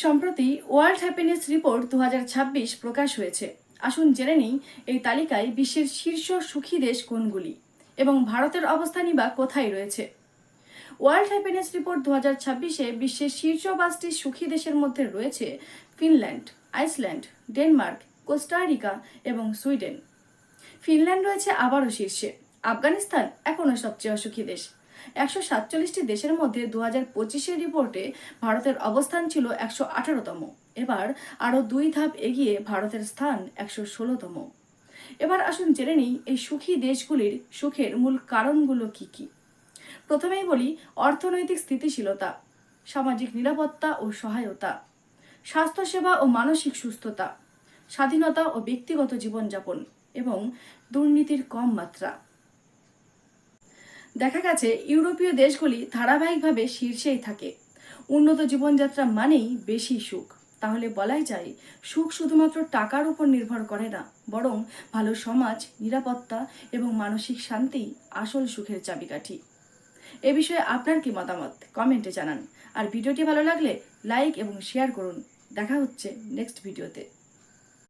সম্প্রতি world happiness report 2026 প্রকাশ হয়েছে। আসুন জেনে নিই এই তালিকায় বিশ্বের শীর্ষ সুখী দেশ কোনগুলি এবং ভারতের অবস্থানই বা কোথায় রয়েছে। ওয়ার্ল্ড হ্যাপিনেস রিপোর্ট 2026-এ বিশ্বের শীর্ষ 5টি সুখী দেশের মধ্যে রয়েছে ফিনল্যান্ড, আইসল্যান্ড, ডেনমার্ক, কোস্টারিকা এবং সুইডেন। ফিনল্যান্ড রয়েছে আবারও শীর্ষে। আফগানিস্তান এখনও সবচেয়ে অসুখী দেশ। 147টি দেশের মধ্যে 2025-এর রিপোর্টে ভারতের অবস্থান ছিল 118তম। এবার আরও 2 ধাপ এগিয়ে ভারতের স্থান 116তম। এবার আসুন জেনে নিই এই সুখী দেশগুলির সুখের মূল কারণগুলো কি কি। প্রথমেই বলি অর্থনৈতিক স্থিতিশীলতা, সামাজিক নিরাপত্তা ও সহায়তা, স্বাস্থ্যসেবা ও মানসিক সুস্থতা, স্বাধীনতা ও ব্যক্তিগত জীবনযাপন এবং দুর্নীতির কম মাত্রা। দেখা গেছে ইউরোপীয় দেশগুলি ধারাবাহিকভাবে শীর্ষেই থাকে। উন্নত জীবনযাত্রা মানেই বেশি সুখ। তাহলে বলাই যায় সুখ শুধুমাত্র টাকার উপর নির্ভর করে না, বরং ভালো সমাজ, নিরাপত্তা এবং মানসিক শান্তি আসল সুখের চাবিকাঠি। এ বিষয়ে আপনার কি মতামত কমেন্টে জানান। আর ভিডিওটি ভালো লাগলে লাইক এবং শেয়ার করুন। দেখা হচ্ছে নেক্সট ভিডিওতে।